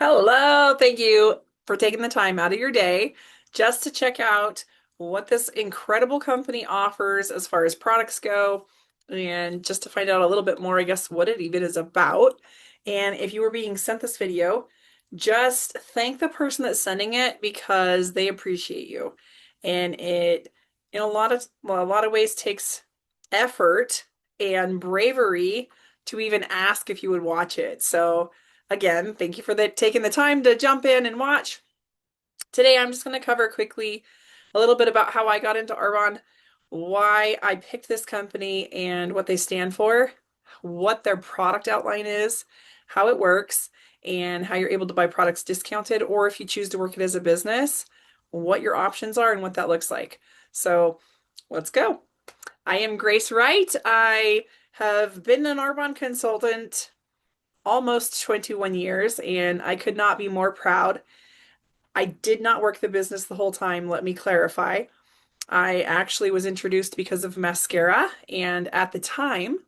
Hello, thank you for taking the time out of your day just to check out what this incredible company offers as far as products go, and just to find out a little bit more, I guess, what it even is about. And if you were being sent this video, just thank the person that's sending it because they appreciate you. And it, in a lot of ways, takes effort and bravery to even ask if you would watch it. So, again, thank you for taking the time to jump in and watch. Today, I'm just going to cover quickly a little bit about how I got into Arbonne, why I picked this company and what they stand for, what their product outline is, how it works, and how you're able to buy products discounted, or if you choose to work it as a business, what your options are and what that looks like. So let's go. I am Grace Wright. I have been an Arbonne consultant almost 21 years, and I could not be more proud. I did not work the business the whole time, let me clarify. I actually was introduced because of mascara, and at the time,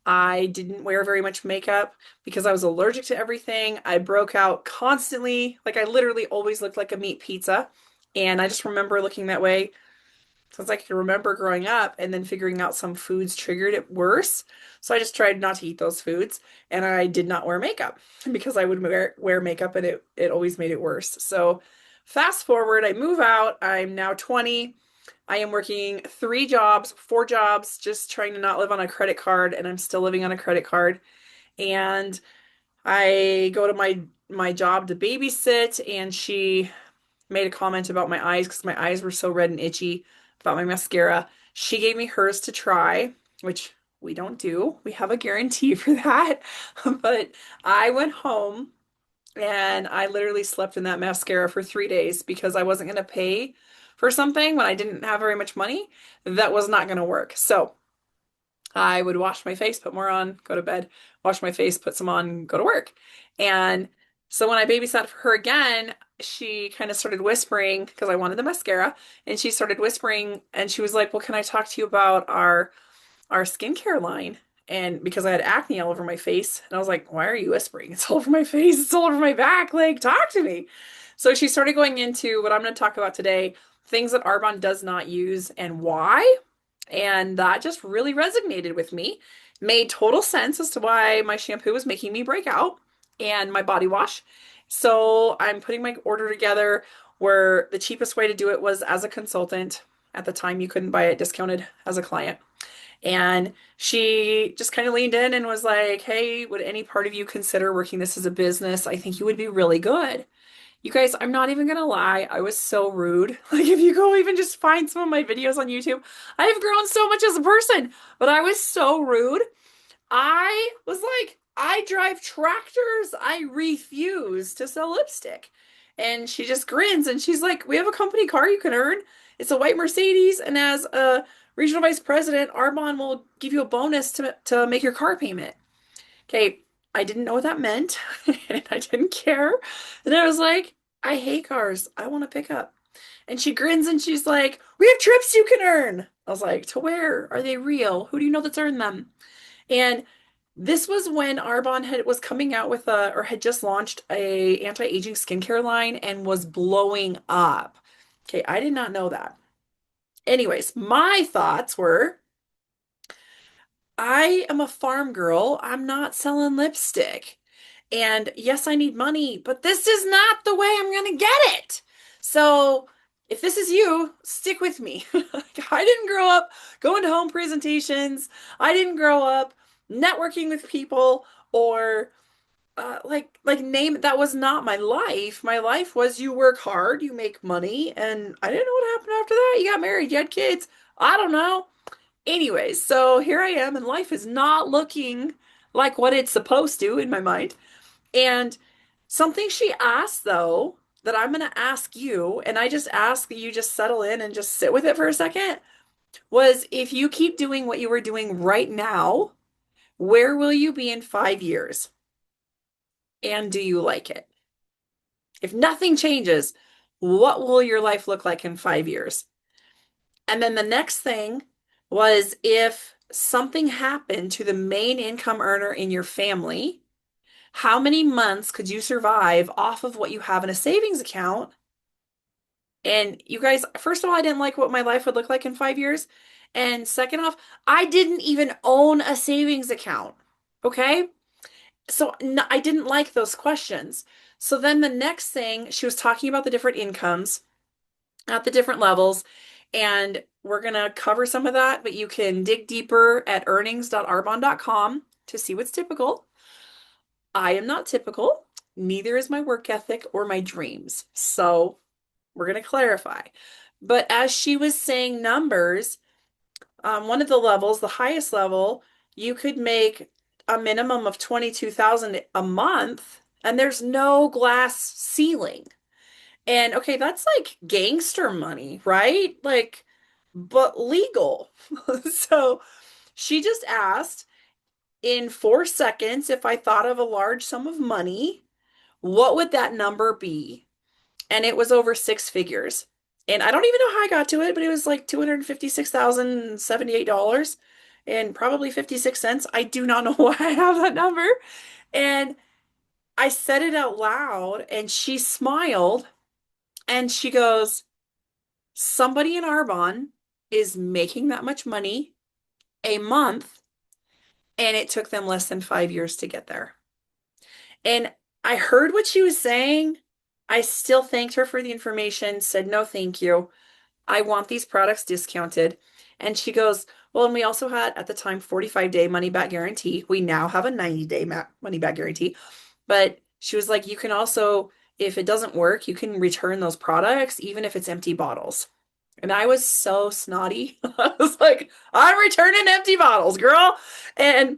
I didn't wear very much makeup because I was allergic to everything. I broke out constantly, like I literally always looked like a meat pizza, and I just remember looking that way since I can remember growing up, and then figuring out some foods triggered it worse. So I just tried not to eat those foods, and I did not wear makeup because I would wear makeup, and it always made it worse. So fast forward, I move out. I'm now 20. I am working 3 jobs, 4 jobs, just trying to not live on a credit card, and I'm still living on a credit card. And I go to my job to babysit, and she made a comment about my eyes because my eyes were so red and itchy about my mascara. She gave me hers to try, which we don't do. We have a guarantee for that. But I went home and I literally slept in that mascara for 3 days because I wasn't going to pay for something when I didn't have very much money. That was not going to work. So I would wash my face, put more on, go to bed, wash my face, put some on, go to work. And so when I babysat for her again, she kind of started whispering because I wanted the mascara, and she started whispering and she was like, "Well, can I talk to you about our skincare line?" And because I had acne all over my face, and I was like, "Why are you whispering? It's all over my face, it's all over my back, like talk to me." So she started going into what I'm going to talk about today, things that Arbonne does not use and why. And that just really resonated with me. Made total sense as to why my shampoo was making me break out and my body wash. So I'm putting my order together where the cheapest way to do it was as a consultant. At the time, you couldn't buy it discounted as a client. And she just kind of leaned in and was like, "Hey, would any part of you consider working this as a business? I think you would be really good." You guys, I'm not even gonna lie, I was so rude. Like, if you go even just find some of my videos on YouTube, I have grown so much as a person, but I was so rude. I was like, "I drive tractors. I refuse to sell lipstick." And she just grins and she's like, "We have a company car you can earn. It's a white Mercedes, and as a regional vice president, Arbonne will give you a bonus to make your car payment." Okay, I didn't know what that meant, and I didn't care. And I was like, "I hate cars. I want to pick up." And she grins and she's like, "We have trips you can earn." I was like, "To where? Are they real? Who do you know that's earned them?" And this was when Arbonne was coming out with or had just launched a anti-aging skincare line and was blowing up. Okay, I did not know that. Anyways, my thoughts were, I am a farm girl. I'm not selling lipstick. And yes, I need money, but this is not the way I'm going to get it. So if this is you, stick with me. I didn't grow up going to home presentations. I didn't grow up networking with people or like name that was not my life. My life was you work hard, you make money, and I didn't know what happened after that. You got married, you had kids. I don't know. Anyways, so here I am, and life is not looking like what it's supposed to in my mind. And something she asked, though, that I'm going to ask you, and I just ask that you just settle in and just sit with it for a second, was, if you keep doing what you are doing right now, where will you be in 5 years? And do you like it? If nothing changes, what will your life look like in 5 years? And then the next thing was, if something happened to the main income earner in your family, How many months could you survive off of what you have in a savings account? And you guys, first of all, I didn't like what my life would look like in 5 years. And second off, I didn't even own a savings account. Okay. So I didn't like those questions. So then the next thing, she was talking about the different incomes at the different levels. And we're going to cover some of that, but you can dig deeper at earnings.arbonne.com to see what's typical. I am not typical. Neither is my work ethic or my dreams. So we're going to clarify. But as she was saying numbers, one of the levels, the highest level, you could make a minimum of 22,000 a month, and there's no glass ceiling. And okay, that's like gangster money, right? Like, but legal. So she just asked in 4 seconds if I thought of a large sum of money, what would that number be? And it was over six figures. And I don't even know how I got to it, but it was like $256,078 and probably 56 cents. I do not know why I have that number. And I said it out loud and she smiled and she goes, somebody in Arbonne is making that much money a month, and it took them less than 5 years to get there. And I heard what she was saying. I still thanked her for the information, said no, thank you. I want these products discounted. And she goes, well, and we also had at the time 45-day money back guarantee. We now have a 90-day money back guarantee. But she was like, you can also, if it doesn't work, you can return those products, even if it's empty bottles. And I was so snotty. I was like, I'm returning empty bottles, girl. And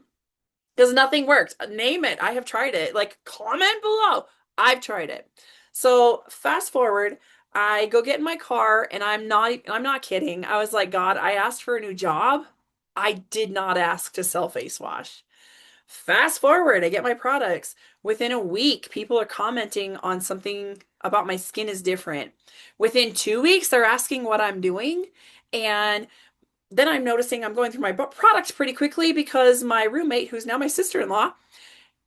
because nothing worked. Name it. I have tried it. Like, comment below. I've tried it. So fast forward, I go get in my car and I'm not kidding. I was like, God, I asked for a new job. I did not ask to sell face wash. Fast forward, I get my products. Within a week, people are commenting on something about my skin is different. Within 2 weeks, they're asking what I'm doing. And then I'm noticing I'm going through my products pretty quickly because my roommate, who's now my sister-in-law,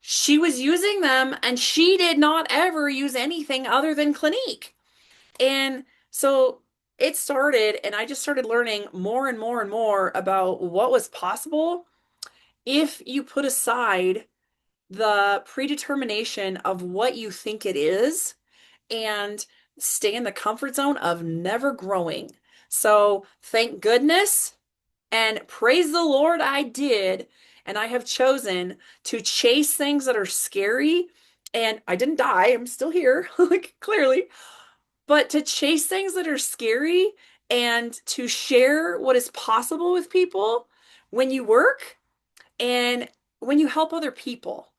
she was using them and she did not ever use anything other than Clinique. And so it started, and I just started learning more and more and more about what was possible if you put aside the predetermination of what you think it is and stay in the comfort zone of never growing. So thank goodness and praise the Lord, I did. And I have chosen to chase things that are scary. And I didn't die. I'm still here, like clearly. But to chase things that are scary and to share what is possible with people when you work and when you help other people.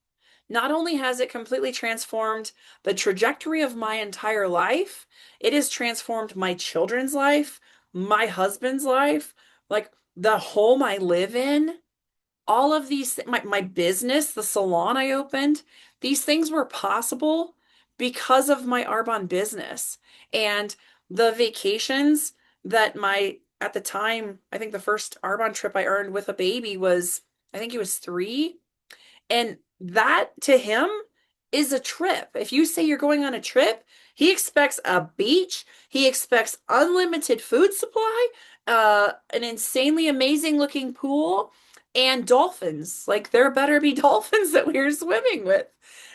Not only has it completely transformed the trajectory of my entire life, it has transformed my children's life, my husband's life, like the home I live in, all of these, my business, the salon I opened, these things were possible because of my Arbonne business. And the vacations that at the time, I think the first Arbonne trip I earned with a baby was, I think he was 3. And that to him is a trip. If you say you're going on a trip, he expects a beach, he expects unlimited food supply, an insanely amazing looking pool, and dolphins. Like there better be dolphins that we're swimming with.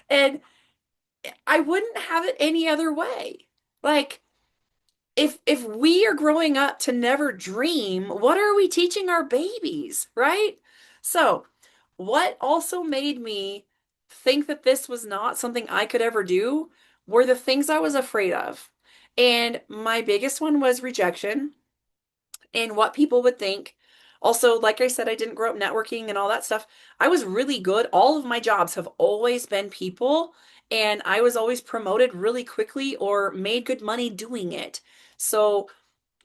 And I wouldn't have it any other way. Like if we are growing up to never dream, what are we teaching our babies, right? So, what also made me think that this was not something I could ever do were the things I was afraid of. And my biggest one was rejection and what people would think. Also, like I said, I didn't grow up networking and all that stuff. I was really good. All of my jobs have always been people, and I was always promoted really quickly or made good money doing it. So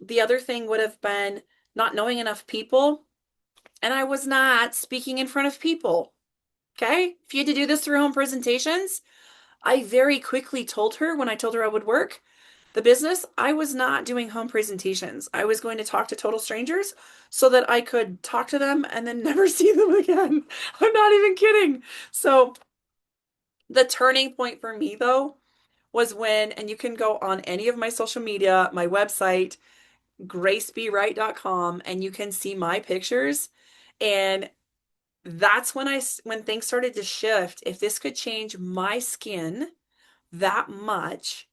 the other thing would have been not knowing enough people, and I was not speaking in front of people. Okay? If you had to do this through home presentations, I very quickly told her when I told her I would work the business, I was not doing home presentations. I was going to talk to total strangers so that I could talk to them and then never see them again. I'm not even kidding. So The turning point for me though was when, and you can go on any of my social media, my website, gracebewright.com, and you can see my pictures. And that's when things started to shift. If this could change my skin that much,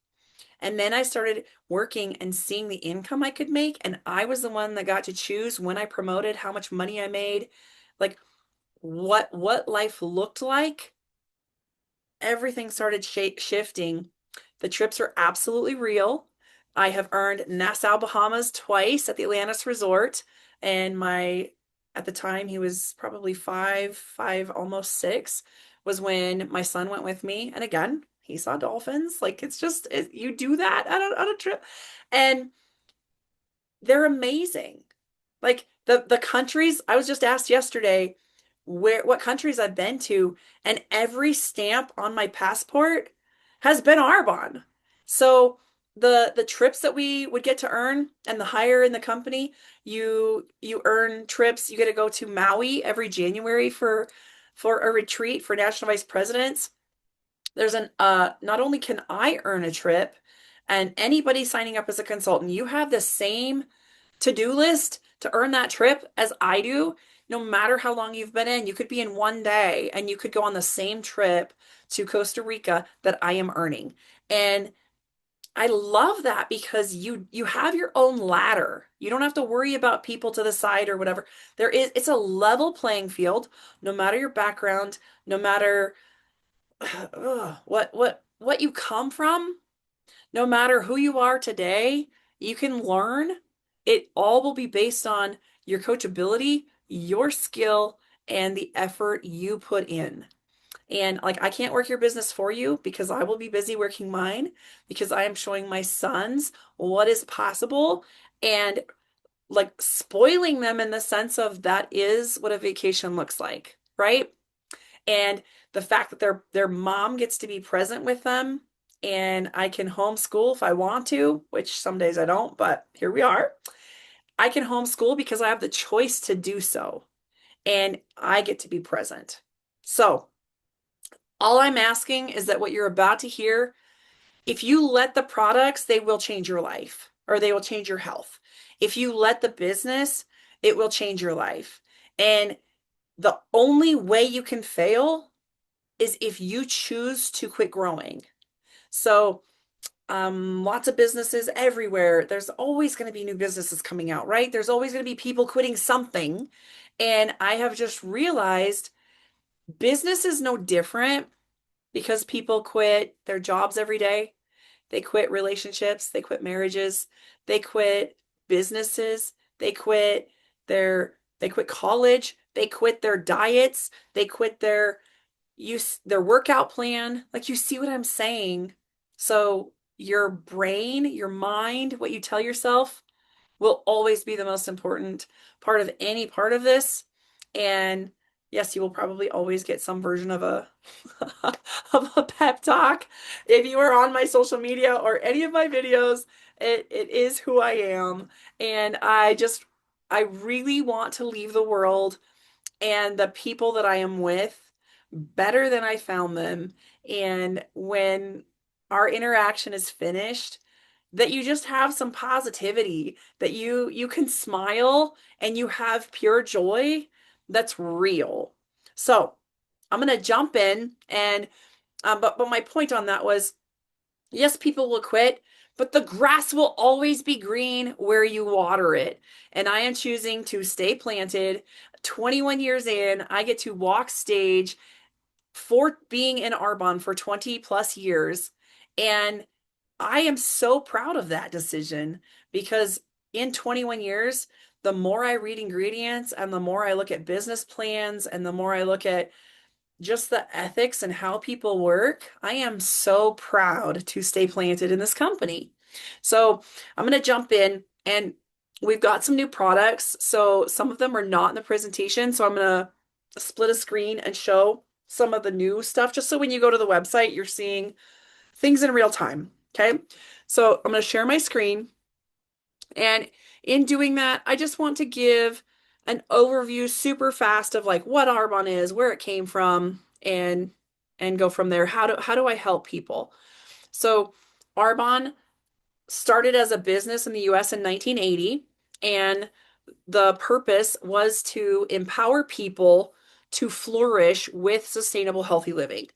and then I started working and seeing the income I could make, and I was the one that got to choose when I promoted, how much money I made, like what life looked like. Everything started shifting. The trips are absolutely real. I have earned Nassau, Bahamas twice at the Atlantis Resort, and at the time he was probably five, almost six, was when my son went with me. And again, he saw dolphins. Like it's just you do that on a trip, and they're amazing. Like the countries, I was just asked yesterday what countries I've been to, and every stamp on my passport has been Arbonne. So the trips that we would get to earn, and the higher in the company, you earn trips. You get to go to Maui every January for a retreat for national vice presidents. There's an not only can I earn a trip, and anybody signing up as a consultant, you have the same to-do list to earn that trip as I do. No matter how long you've been in, you could be in one day and you could go on the same trip to Costa Rica that I am earning. And I love that because you have your own ladder. You don't have to worry about people to the side or whatever. It's a level playing field, no matter your background, no matter what you come from, no matter who you are today, you can learn. It all will be based on your coachability, your skill, and the effort you put in. And like, I can't work your business for you because I will be busy working mine, because I am showing my sons what is possible and like spoiling them in the sense of that is what a vacation looks like, right? And the fact that their mom gets to be present with them, and I can homeschool if I want to, which some days I don't, but here we are. I can homeschool because I have the choice to do so, and I get to be present. So, all I'm asking is that what you're about to hear, if you let the products, they will change your life, or they will change your health. If you let the business, it will change your life. And the only way you can fail is if you choose to quit growing. So, lots of businesses everywhere. There's always going to be new businesses coming out, right? There's always going to be people quitting something. And I have just realized business is no different, because people quit their jobs every day. They quit relationships, they quit marriages, they quit businesses, they quit college, they quit their diets, they quit their workout plan. Like, you see what I'm saying? So your brain, your mind, what you tell yourself will always be the most important part of any part of this. And yes, you will probably always get some version of a of a pep talk. If you are on my social media or any of my videos, it is who I am. And I really want to leave the world and the people that I am with better than I found them. And when our interaction is finished, that you just have some positivity, that you can smile and you have pure joy that's real. So I'm gonna jump in, and but my point on that was, yes, people will quit, but the grass will always be green where you water it. And I am choosing to stay planted. 21 years in, I get to walk stage for being in Arbonne for 20 plus years. And I am so proud of that decision, because in 21 years, the more I read ingredients and the more I look at business plans and the more I look at just the ethics and how people work, I am so proud to stay planted in this company. So I'm going to jump in, and we've got some new products. So some of them are not in the presentation. So I'm going to split a screen and show some of the new stuff, just so when you go to the website, you're seeing things in real time. Okay. So I'm going to share my screen. And in doing that, I just want to give an overview super fast of like what Arbonne is, where it came from, and and go from there. How do I help people? So Arbonne started as a business in the US in 1980, and the purpose was to empower people to flourish with sustainable, healthy living.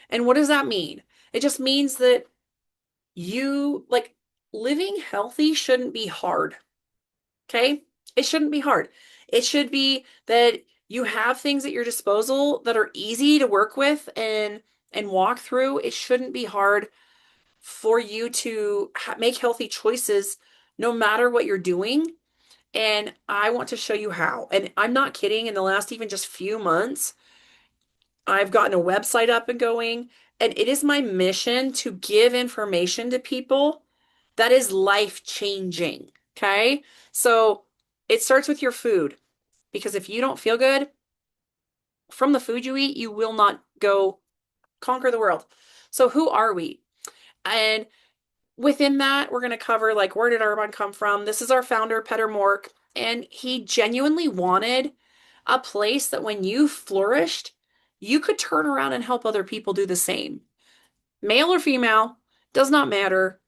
And what does that mean? It just means that you like living healthy shouldn't be hard. Okay? It shouldn't be hard. It should be that you have things at your disposal that are easy to work with and walk through. It shouldn't be hard for you to make healthy choices no matter what you're doing. And I want to show you how. And I'm not kidding. In the last even just few months, I've gotten a website up and going, and it is my mission to give information to people that is life changing. Okay. So it starts with your food, because if you don't feel good from the food you eat, you will not go conquer the world. So who are we? And within that, we're going to cover like, where did Arbonne come from? This is our founder, Peter Mork, and he genuinely wanted a place that when you flourished, you could turn around and help other people do the same. Male or female, does not matter,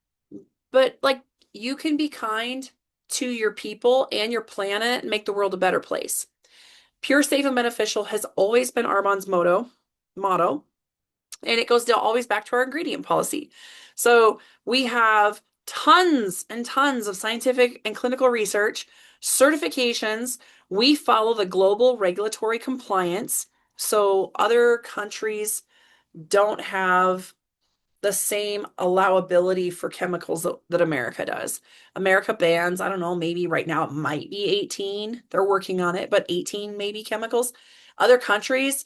but like you can be kind to your people and your planet and make the world a better place. Pure, safe, and beneficial has always been Arbonne's motto, and it goes always back to our ingredient policy. So we have tons and tons of scientific and clinical research, certifications. We follow the global regulatory compliance. So other countries don't have the same allowability for chemicals that America does. America bans, I don't know, maybe right now it might be 18. They're working on it, but 18 maybe chemicals. Other countries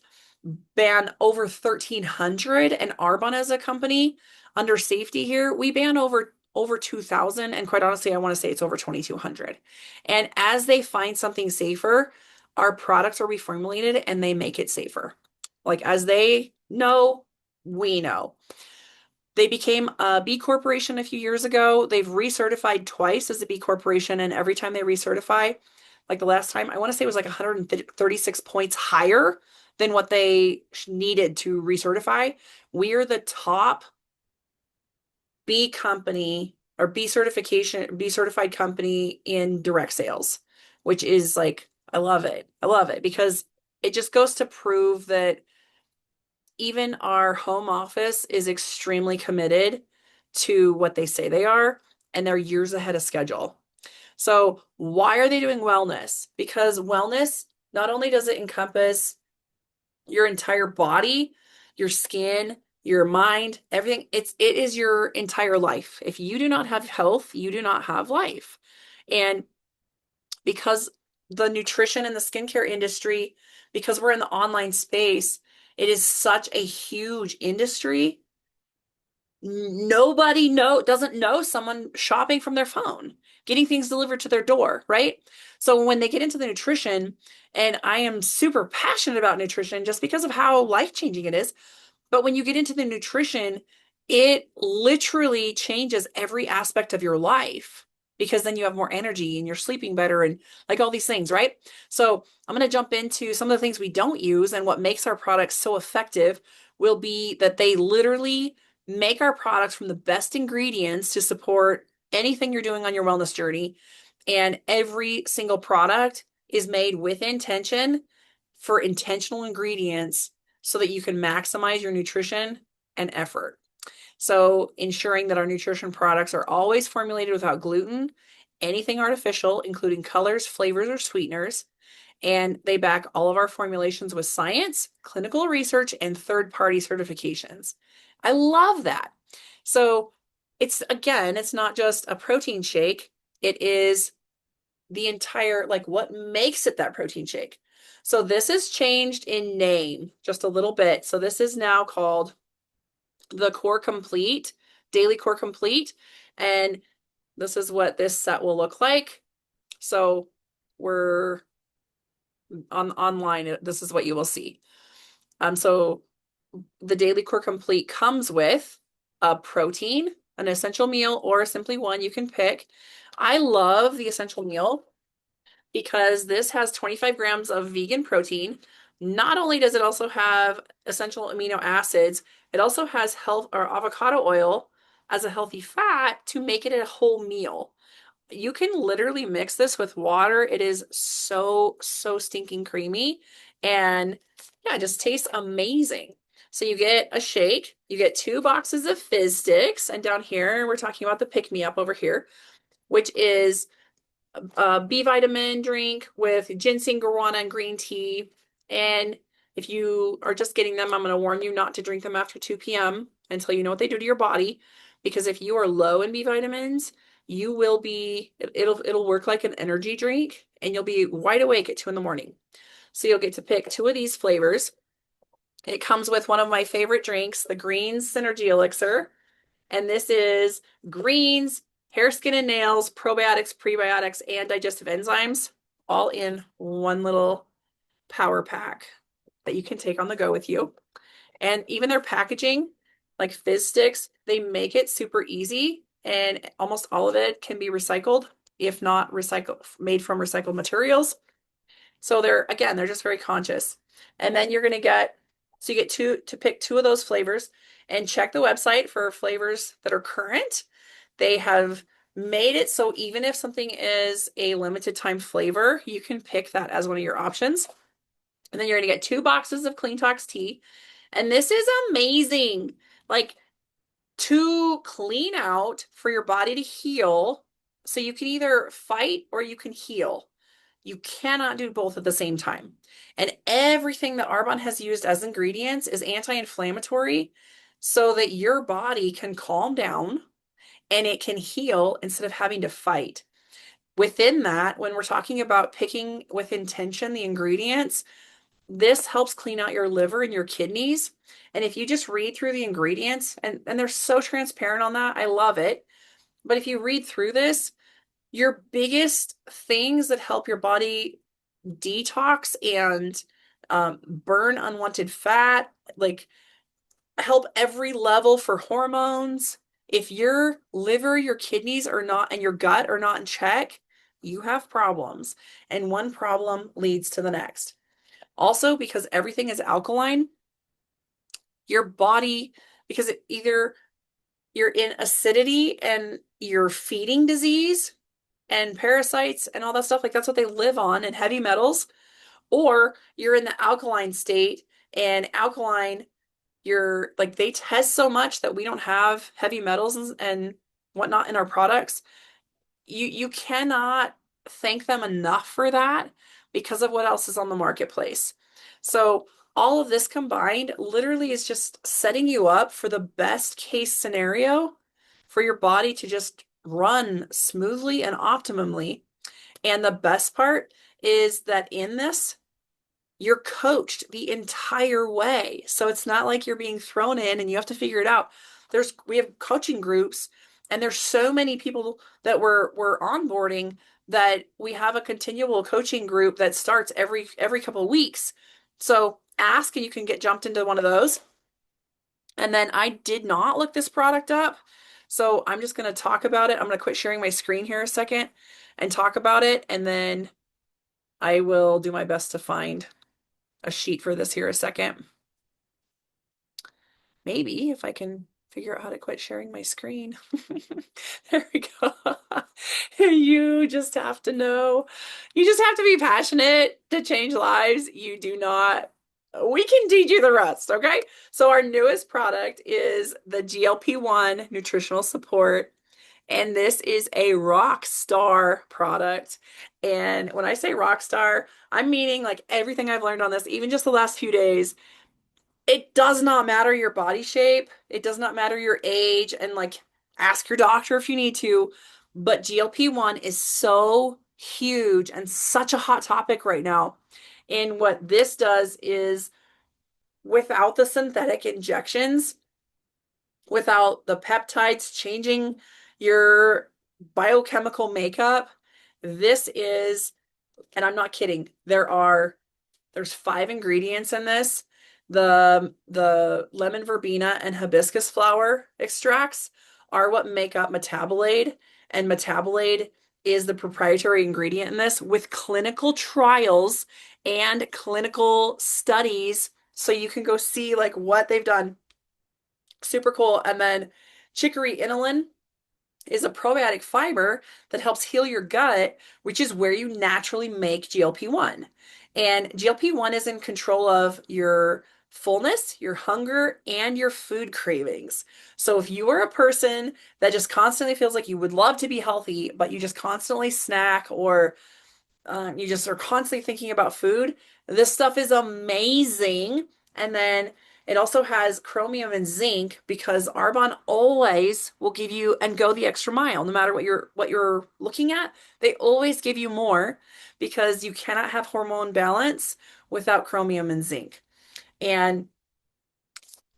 ban over 1,300, and Arbonne as a company under safety here, we ban over 2,000, and quite honestly, I want to say it's over 2,200. And as they find something safer, our products are reformulated and they make it safer. Like as they know, we know. They became a B Corporation a few years ago. They've recertified twice as a B Corporation, and every time they recertify, like the last time, I want to say it was like 136 points higher than what they needed to recertify. We are the top B company or B certified company in direct sales, which is like, I love it. I love it because it just goes to prove that even our home office is extremely committed to what they say they are, and they're years ahead of schedule. So why are they doing wellness? Because wellness, not only does it encompass your entire body, your skin, your mind, everything, it is your entire life. If you do not have health, you do not have life. And because the nutrition and the skincare industry, because we're in the online space, it is such a huge industry. Nobody doesn't know someone shopping from their phone, getting things delivered to their door, right? So when they get into the nutrition, and I am super passionate about nutrition just because of how life-changing it is, but when you get into the nutrition, it literally changes every aspect of your life, because then you have more energy and you're sleeping better and like all these things, right? So I'm going to jump into some of the things we don't use, and what makes our products so effective will be that they literally make our products from the best ingredients to support anything you're doing on your wellness journey. And every single product is made with intention for intentional ingredients so that you can maximize your nutrition and effort. So ensuring that our nutrition products are always formulated without gluten, anything artificial, including colors, flavors, or sweeteners. And they back all of our formulations with science, clinical research, and third-party certifications. I love that. So it's not just a protein shake. It is the entire, like what makes it that protein shake. So this has changed in name just a little bit. So this is now called the Core Complete, Daily Core Complete. And this is what this set will look like. So we're online. This is what you will see. So the Daily Core Complete comes with a protein, an essential meal, or simply one you can pick. I love the essential meal because this has 25 grams of vegan protein, Not only does it also have essential amino acids, it also has health or avocado oil as a healthy fat to make it a whole meal. You can literally mix this with water. It is so, so stinking creamy. And yeah, it just tastes amazing. So you get a shake, you get 2 boxes of fizz sticks, and down here we're talking about the pick me up over here, which is a B vitamin drink with ginseng, guarana, and green tea. And if you are just getting them, I'm going to warn you not to drink them after 2 p.m. until you know what they do to your body. Because if you are low in B vitamins, you will be, it'll work like an energy drink and you'll be wide awake at 2 in the morning. So you'll get to pick 2 of these flavors. It comes with one of my favorite drinks, the Greens Synergy Elixir. And this is greens, hair, skin, and nails, probiotics, prebiotics, and digestive enzymes, all in one little power pack that you can take on the go with you. And even their packaging, like fizz sticks, they make it super easy, and almost all of it can be recycled, if not recycled, made from recycled materials. So they're just very conscious. And then you're going to get, so you get to pick 2 of those flavors and check the website for flavors that are current. They have made it so even if something is a limited time flavor, you can pick that as one of your options. And then you're going to get 2 boxes of Clean Tox tea. And this is amazing. Like, to clean out for your body to heal. So you can either fight or you can heal. You cannot do both at the same time. And everything that Arbonne has used as ingredients is anti-inflammatory so that your body can calm down and it can heal instead of having to fight. Within that, when we're talking about picking with intention the ingredients, this helps clean out your liver and your kidneys. And if you just read through the ingredients, and they're so transparent on that, I love it. But if you read through this, your biggest things that help your body detox and burn unwanted fat, like help every level for hormones. If your liver, your kidneys are not, and your gut are not in check, you have problems. And one problem leads to the next. Also, because everything is alkaline, your body, because either you're in acidity and you're feeding disease and parasites and all that stuff, like that's what they live on, and heavy metals, or you're in the alkaline state, and alkaline, you're like, they test so much that we don't have heavy metals and whatnot in our products. You cannot thank them enough for that because of what else is on the marketplace. So all of this combined literally is just setting you up for the best case scenario for your body to just run smoothly and optimally. And the best part is that in this, you're coached the entire way. So it's not like you're being thrown in and you have to figure it out. We have coaching groups, and there's so many people that we're onboarding that we have a continual coaching group that starts every couple of weeks. So ask and you can get jumped into one of those. And then I did not look this product up, so I'm just going to talk about it. I'm going to quit sharing my screen here a second and talk about it, and then I will do my best to find a sheet for this here a second. Maybe if I can figure out how to quit sharing my screen. There we go. You just have to know. You just have to be passionate to change lives. You do not. We can teach you the rest, okay? So our newest product is the GLP-1 Nutritional Support. And this is a rock star product. And when I say rock star, I'm meaning like everything I've learned on this, even just the last few days. It does not matter your body shape. It does not matter your age. And like, ask your doctor if you need to. But GLP-1 is so huge and such a hot topic right now. And what this does is, without the synthetic injections, without the peptides changing your biochemical makeup, this is, and I'm not kidding, there's 5 ingredients in this. The lemon verbena and hibiscus flower extracts are what make up metabolade, and metabolade is the proprietary ingredient in this with clinical trials and clinical studies. So you can go see like what they've done. Super cool. And then chicory inulin is a probiotic fiber that helps heal your gut, which is where you naturally make GLP-1. And GLP-1 is in control of your fullness, your hunger, and your food cravings. So if you are a person that just constantly feels like you would love to be healthy, but you just constantly snack or you just are constantly thinking about food. This stuff is amazing. And then it also has chromium and zinc because Arbonne always will give you and go the extra mile, no matter what you're looking at. They always give you more because you cannot have hormone balance without chromium and zinc. And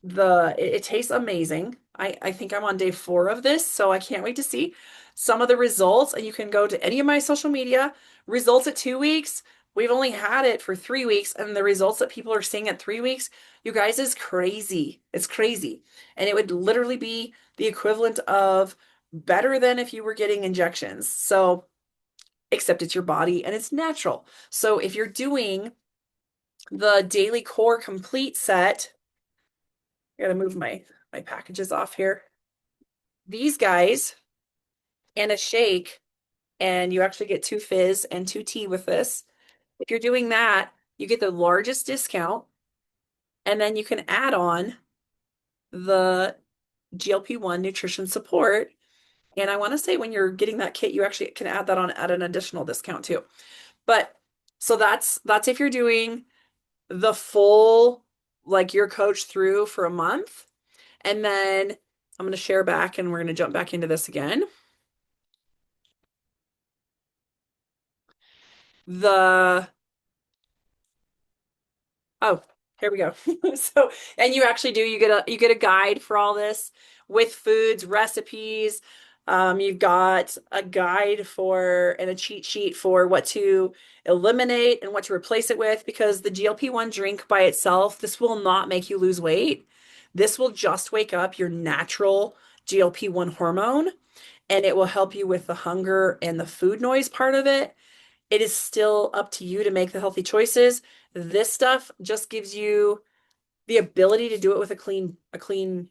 it tastes amazing. I think I'm on day 4 of this, so I can't wait to see some of the results. And you can go to any of my social media, results at 2 weeks. We've only had it for 3 weeks, and the results that people are seeing at 3 weeks, you guys, is crazy. It's crazy. And it would literally be the equivalent of better than if you were getting injections. So, except it's your body and it's natural. So if you're doing the Daily Core Complete set, I gotta move my packages off here. These guys and a shake, and you actually get 2 fizz and 2 tea with this. If you're doing that, you get the largest discount, and then you can add on the GLP-1 Nutrition Support. And I want to say when you're getting that kit, you actually can add that on at an additional discount too. But so that's if you're doing the full, like your coach through for a month. And then I'm going to share back and we're going to jump back into this again. The Oh, here we go. So, and you actually do, you get a guide for all this with foods, recipes. You've got a guide for and a cheat sheet for what to eliminate and what to replace it with because the GLP-1 drink by itself, this will not make you lose weight. This will just wake up your natural GLP-1 hormone and it will help you with the hunger and the food noise part of it. It is still up to you to make the healthy choices. This stuff just gives you the ability to do it with a clean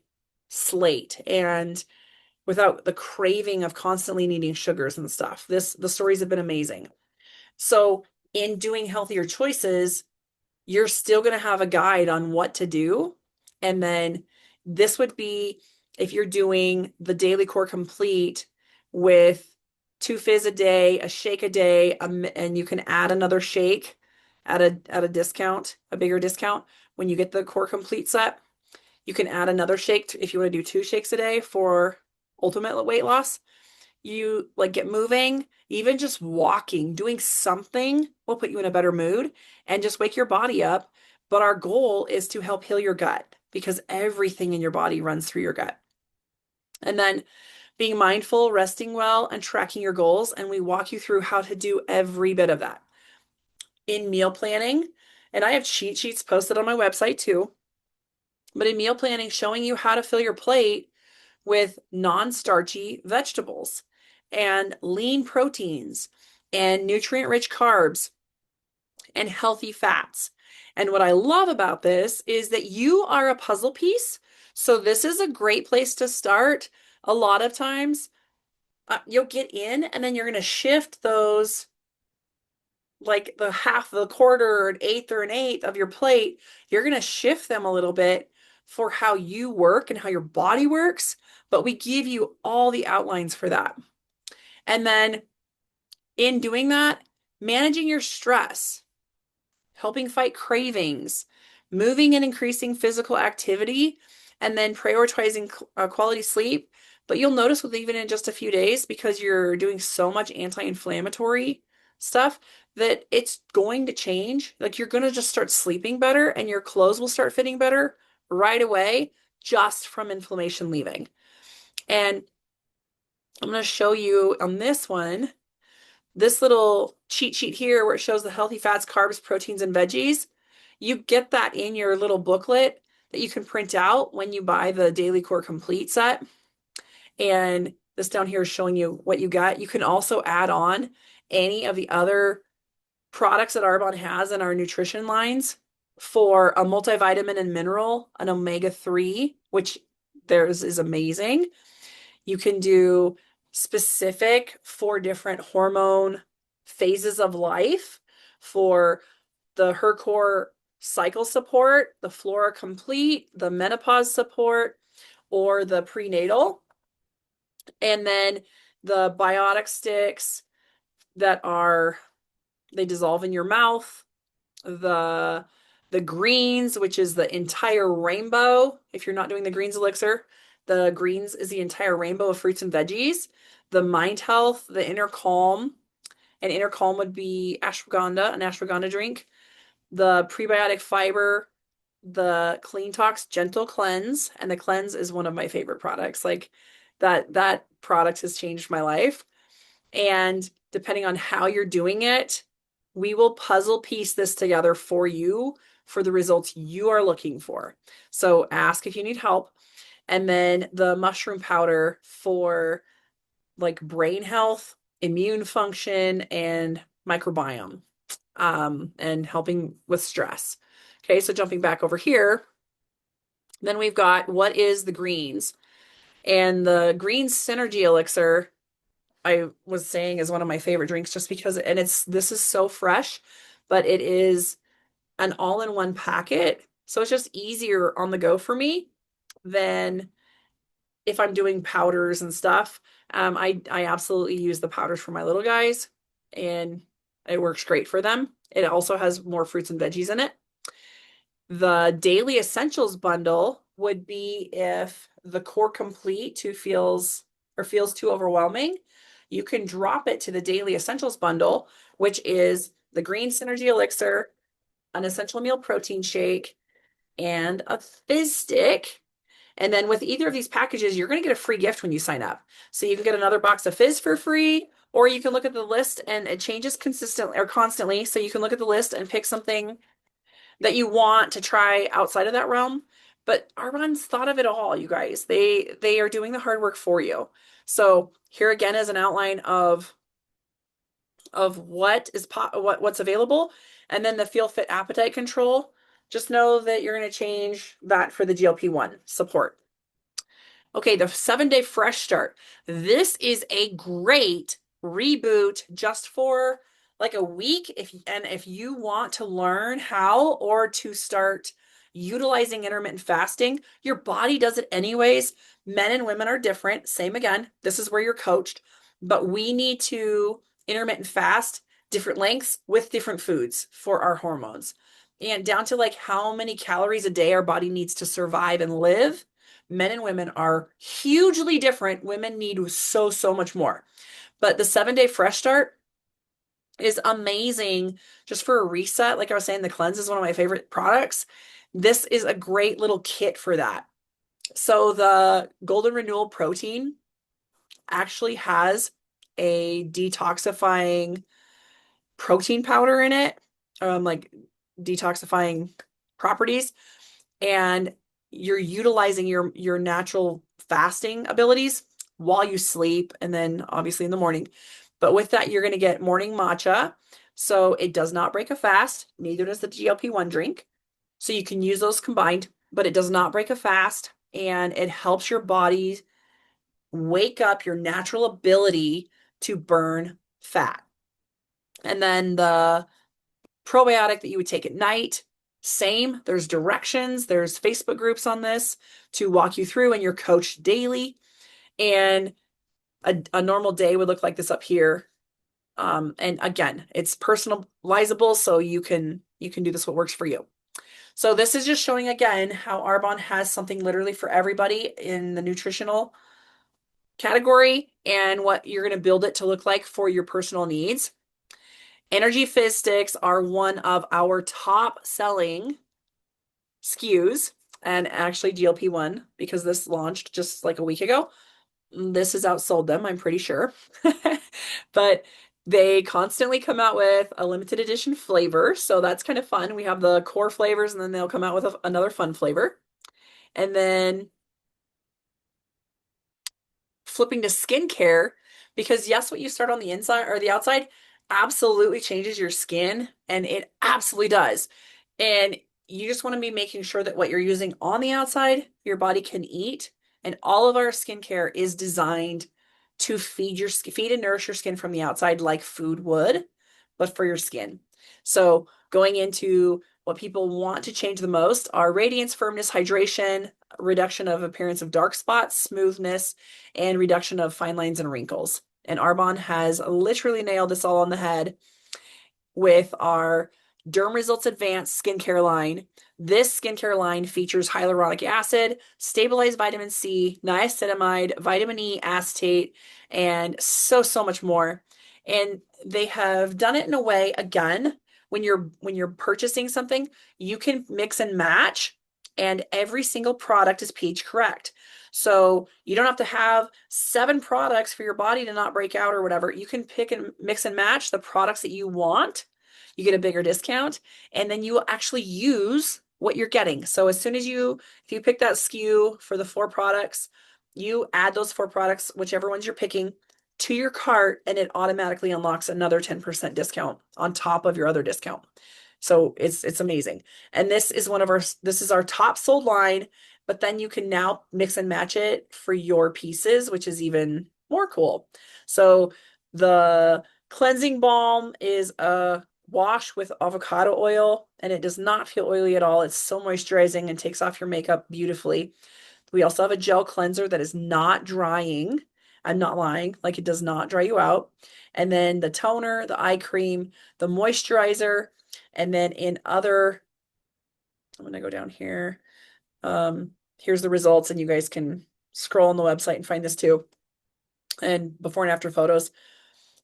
slate and without the craving of constantly needing sugars and stuff. The stories have been amazing. So in doing healthier choices, you're still going to have a guide on what to do. And then this would be if you're doing the Daily Core Complete with 2 fizz a day, a shake a day, and you can add another shake at a discount, a bigger discount when you get the Core Complete set. You can add another shake if you want to do 2 shakes a day for ultimate weight loss. You like get moving, even just walking, doing something will put you in a better mood and just wake your body up. But our goal is to help heal your gut because everything in your body runs through your gut. And then being mindful, resting well, and tracking your goals. And we walk you through how to do every bit of that in meal planning. And I have cheat sheets posted on my website too. But in meal planning, showing you how to fill your plate with non-starchy vegetables and lean proteins and nutrient-rich carbs and healthy fats. And what I love about this is that you are a puzzle piece. So this is a great place to start. A lot of times you'll get in and then you're going to shift those like the half, the quarter, or an eighth of your plate. You're going to shift them a little bit for how you work and how your body works. But we give you all the outlines for that. And then in doing that, managing your stress, helping fight cravings, moving and increasing physical activity, and then prioritizing quality sleep. But you'll notice with even in just a few days, because you're doing so much anti-inflammatory stuff, that it's going to change. Like you're going to just start sleeping better and your clothes will start fitting better right away just from inflammation leaving. And I'm going to show you on this one, this little cheat sheet here where it shows the healthy fats, carbs, proteins, and veggies. You get that in your little booklet that you can print out when you buy the Daily Core Complete set. And This down here is showing you what you got. You can also add on any of the other products that Arbonne has in our nutrition lines for a multivitamin and mineral, an omega-3, which theirs is amazing. You can do specific for different hormone phases of life for the HerCore cycle support, the Flora Complete, the menopause support, or the prenatal. And then the biotic sticks that are, they dissolve in your mouth. The greens, which is the entire rainbow. If you're not doing the greens elixir, the greens is the entire rainbow of fruits and veggies. The mind health, the inner calm, and inner calm would be ashwagandha, an ashwagandha drink. The prebiotic fiber, the clean tox gentle cleanse, and the cleanse is one of my favorite products. Like that product has changed my life. And depending on how you're doing it, we will puzzle piece this together for you for the results you are looking for. So ask if you need help. And then the mushroom powder for like brain health, immune function, and microbiome, and helping with stress. Okay, so jumping back over here, then we've got what is the greens? And the greens synergy elixir, I was saying, is one of my favorite drinks just because, and this is so fresh, but it is an all-in-one packet. So it's just easier on the go for me than if I'm doing powders and stuff. I absolutely use the powders for my little guys, and it works great for them. It also has more fruits and veggies in it. The daily essentials bundle would be if the core complete feels too overwhelming, you can drop it to the daily essentials bundle, which is the green synergy elixir, an essential meal protein shake, and a fizz stick. And then with either of these packages, you're going to get a free gift when you sign up. So you can get another box of fizz for free, or you can look at the list and it changes consistently or constantly. So you can look at the list and pick something that you want to try outside of that realm. But Arbonne's thought of it all, you guys. They are doing the hard work for you. So here again is an outline of what's available, and then the feel fit appetite control. Just know that you're going to change that for the GLP-1 support. Okay, the 7-day fresh start. This is a great reboot just for like a week if you want to learn how or to start utilizing intermittent fasting. Your body does it anyways. Men and women are different. Same again. This is where you're coached, but we need to intermittent fast different lengths with different foods for our hormones. And down to like how many calories a day our body needs to survive and live. Men and women are hugely different. Women need so much more. But the 7-day fresh start is amazing just for a reset. Like I was saying, the cleanse is one of my favorite products. This is a great little kit for that. So the Golden Renewal protein actually has a detoxifying protein powder in it, like detoxifying properties, and you're utilizing your natural fasting abilities while you sleep and then obviously in the morning. But with that, you're going to get morning matcha. So it does not break a fast, neither does the GLP-1 drink. So you can use those combined, but it does not break a fast, and it helps your body wake up your natural ability to burn fat. And then the probiotic that you would take at night, same. There's directions, there's Facebook groups on this to walk you through, and you're coached daily. And a normal day would look like this up here. And again, it's personalizable, so you can do this what works for you. So this is just showing again how Arbonne has something literally for everybody in the nutritional category and what you're going to build it to look like for your personal needs. Energy Fizz Sticks are one of our top selling SKUs, and actually GLP-1, because this launched just like a week ago. This has outsold them, I'm pretty sure. But they constantly come out with a limited edition flavor, so that's kind of fun. We have the core flavors, and then they'll come out with another fun flavor. And then flipping to skincare, because yes, what you start on the inside or the outside absolutely changes your skin, and it absolutely does. And you just want to be making sure that what you're using on the outside, your body can eat. And all of our skincare is designed to feed and nourish your skin from the outside like food would, but for your skin. So going into what people want to change the most are radiance, firmness, hydration, reduction of appearance of dark spots, smoothness, and reduction of fine lines and wrinkles. And Arbonne has literally nailed this all on the head with our Derm Results Advanced skincare line. This skincare line features hyaluronic acid, stabilized vitamin C, niacinamide, vitamin E acetate, and so much more. And they have done it in a way, again, when you're purchasing something, you can mix and match, and every single product is pH correct. So you don't have to have 7 products for your body to not break out or whatever. You can pick and mix and match the products that you want. You get a bigger discount, and then you will actually use what you're getting. So as soon as if you pick that SKU for the 4 products, you add those 4 products, whichever ones you're picking, to your cart, and it automatically unlocks another 10% discount on top of your other discount. So it's amazing. And this is our top sold line, but then you can now mix and match it for your pieces, which is even more cool. So the cleansing balm is a wash with avocado oil, and it does not feel oily at all. It's so moisturizing and takes off your makeup beautifully. We also have a gel cleanser that is not drying. I'm not lying, like it does not dry you out. And then the toner, the eye cream, the moisturizer, and then I'm gonna go down here. Here's the results, and you guys can scroll on the website and find this too, and before and after photos.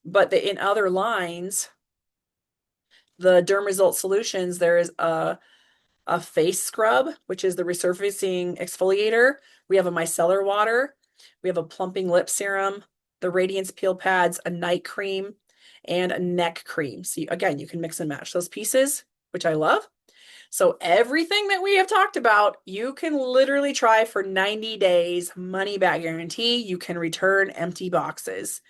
But in other lines, the Derm Result Solutions, there is a face scrub, which is the resurfacing exfoliator. We have a micellar water. We have a plumping lip serum, the Radiance Peel Pads, a night cream, and a neck cream. So again, you can mix and match those pieces, which I love. So everything that we have talked about, you can literally try for 90 days, money back guarantee. You can return empty boxes.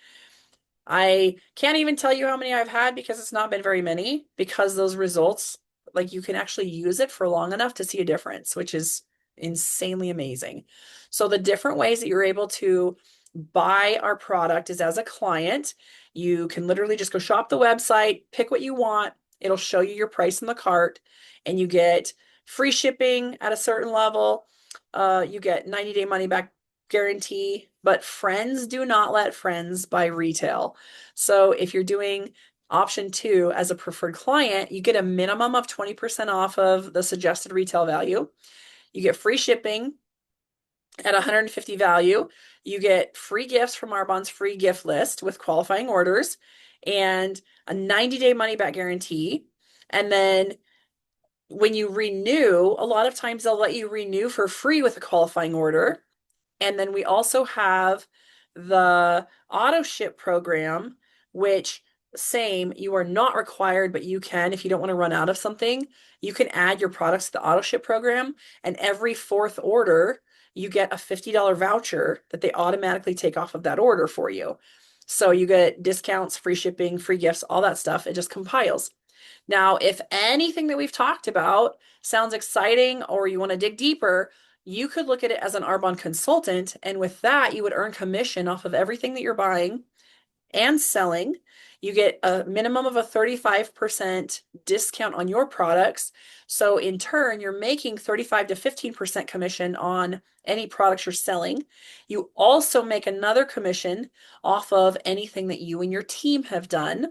I can't even tell you how many I've had because it's not been very many, because those results, like, you can actually use it for long enough to see a difference, which is insanely amazing. So the different ways that you're able to buy our product is as a client. You can literally just go shop the website, pick what you want. It'll show you your price in the cart, and you get free shipping at a certain level. You get 90-day money back guarantee, but friends do not let friends buy retail. So if you're doing option 2 as a preferred client, you get a minimum of 20% off of the suggested retail value. You get free shipping at 150 value. You get free gifts from Arbonne's free gift list with qualifying orders, and a 90-day money back guarantee. And then when you renew, a lot of times they'll let you renew for free with a qualifying order. And then we also have the auto ship program, which, same, you are not required, but you can, if you don't want to run out of something, you can add your products to the auto ship program, and every 4th order, you get a $50 voucher that they automatically take off of that order for you. So you get discounts, free shipping, free gifts, all that stuff. It just compiles. Now, if anything that we've talked about sounds exciting, or you want to dig deeper, you could look at it as an Arbonne consultant, and with that, you would earn commission off of everything that you're buying and selling. You get a minimum of a 35% discount on your products. So in turn, you're making 35 to 15% commission on any products you're selling. You also make another commission off of anything that you and your team have done.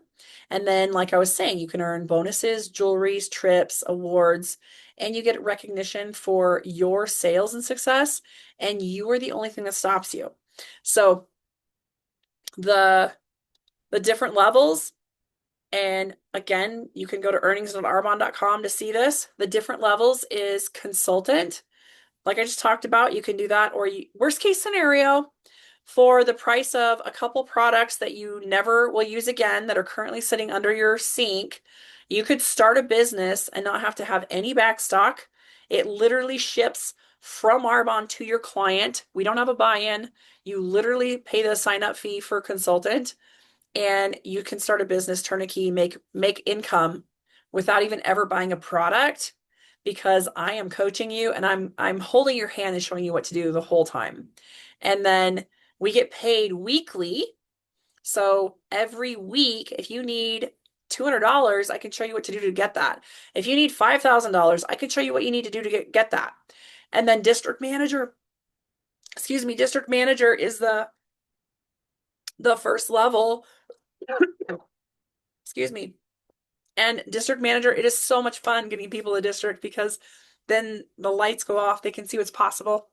And then, like I was saying, you can earn bonuses, jewelries, trips, awards, and you get recognition for your sales and success, and you are the only thing that stops you. So the different levels, and again, you can go to earnings.arbonne.com to see this. The different levels is consultant. Like I just talked about, you can do that, or worst case scenario, for the price of a couple products that you never will use again that are currently sitting under your sink, you could start a business and not have to have any back stock. It literally ships from Arbonne to your client. We don't have a buy-in. You literally pay the sign-up fee for a consultant, and you can start a business turnkey, make income without even ever buying a product, because I am coaching you and I'm holding your hand and showing you what to do the whole time. And then we get paid weekly. So every week, if you need $200, I can show you what to do to get that. If you need $5,000, I can show you what you need to do to get that. And then district manager is the first level. Excuse me. And district manager, it is so much fun getting people to district, because then the lights go off, they can see what's possible.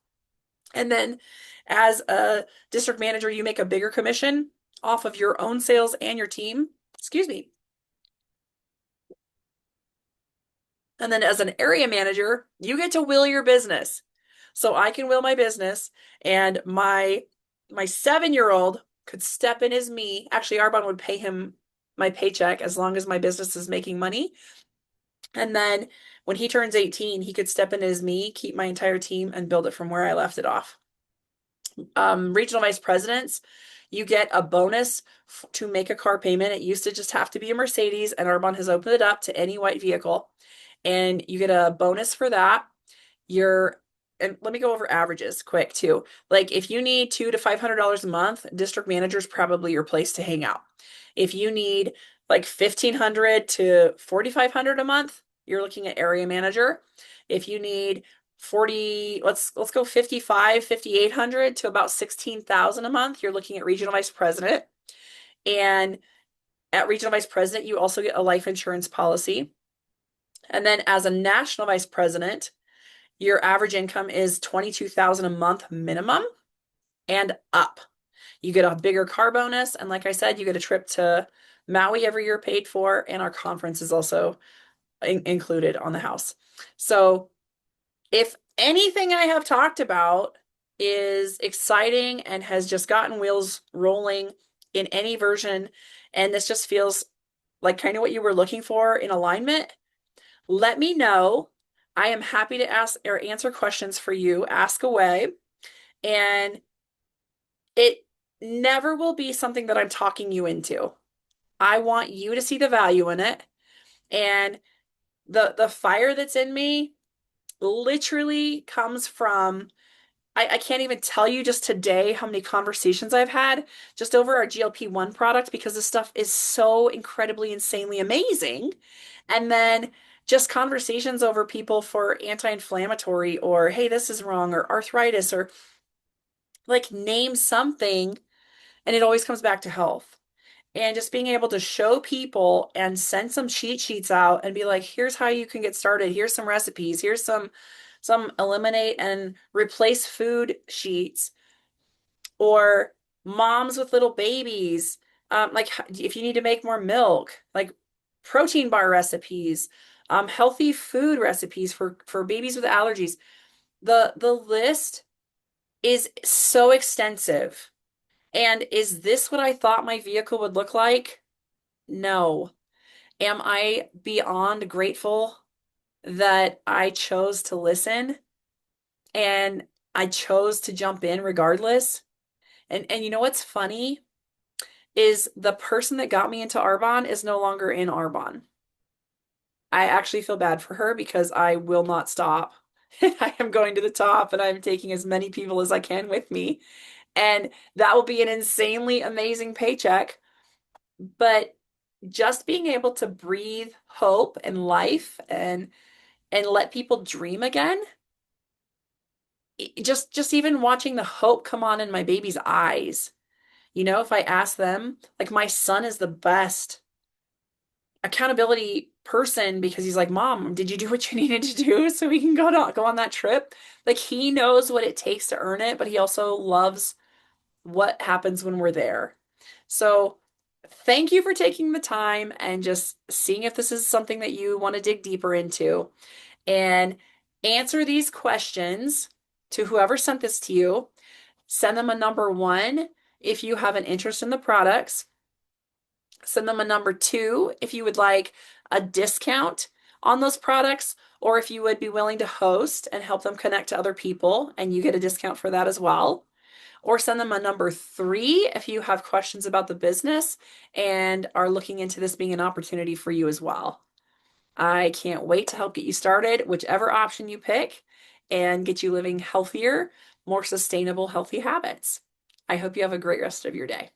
And then as a district manager, you make a bigger commission off of your own sales and your team. Excuse me. And then as an area manager, you get to will your business. So I can will my business, and my 7-year-old could step in as me. Actually, Arbonne would pay him my paycheck as long as my business is making money. And then when he turns 18, he could step in as me, keep my entire team, and build it from where I left it off. Regional vice presidents, you get a bonus to make a car payment. It used to just have to be a Mercedes, and Arbonne has opened it up to any white vehicle. And you get a bonus for that. And let me go over averages quick too. Like if you need $200 to $500 a month, district manager is probably your place to hang out. If you need like $1,500 to $4,500 a month, you're looking at area manager. If you need 40, let's go 55, 5,800 to about 16,000 a month, you're looking at regional vice president. And at regional vice president, you also get a life insurance policy. And then as a national vice president, your average income is 22,000 a month minimum and up. You get a bigger car bonus, and like I said, you get a trip to Maui every year paid for, and our conference is also included on the house. So if anything I have talked about is exciting and has just gotten wheels rolling in any version, and this just feels like kind of what you were looking for in alignment, let me know. I am happy to ask or answer questions for you. Ask away. And it never will be something that I'm talking you into. I want you to see the value in it. And the fire that's in me literally comes from, I can't even tell you just today how many conversations I've had just over our GLP-1 product, because this stuff is so incredibly, insanely amazing. And then just conversations over people for anti-inflammatory, or hey, this is wrong, or arthritis, or like name something, and it always comes back to health. And just being able to show people and send some cheat sheets out and be like, here's how you can get started. Here's some recipes. Here's some eliminate and replace food sheets, or moms with little babies. Like if you need to make more milk, like protein bar recipes, healthy food recipes for babies with allergies. The list is so extensive. And is this what I thought my vehicle would look like? No. Am I beyond grateful that I chose to listen and I chose to jump in regardless? And you know what's funny is the person that got me into Arbonne is no longer in Arbonne. I actually feel bad for her, because I will not stop. I am going to the top, and I'm taking as many people as I can with me. And that will be an insanely amazing paycheck. But just being able to breathe hope and life and let people dream again, just even watching the hope come on in my baby's eyes. If I ask them, like my son is the best accountability person, because he's like, Mom, did you do what you needed to do so we can go on that trip? Like he knows what it takes to earn it, but he also loves what happens when we're there. So thank you for taking the time and just seeing if this is something that you want to dig deeper into, and answer these questions to whoever sent this to you. Send them a number 1 if you have an interest in the products. Send them a number 2 if you would like a discount on those products, or if you would be willing to host and help them connect to other people, and you get a discount for that as well. Or send them a number 3 if you have questions about the business and are looking into this being an opportunity for you as well. I can't wait to help get you started, whichever option you pick, and get you living healthier, more sustainable, healthy habits. I hope you have a great rest of your day.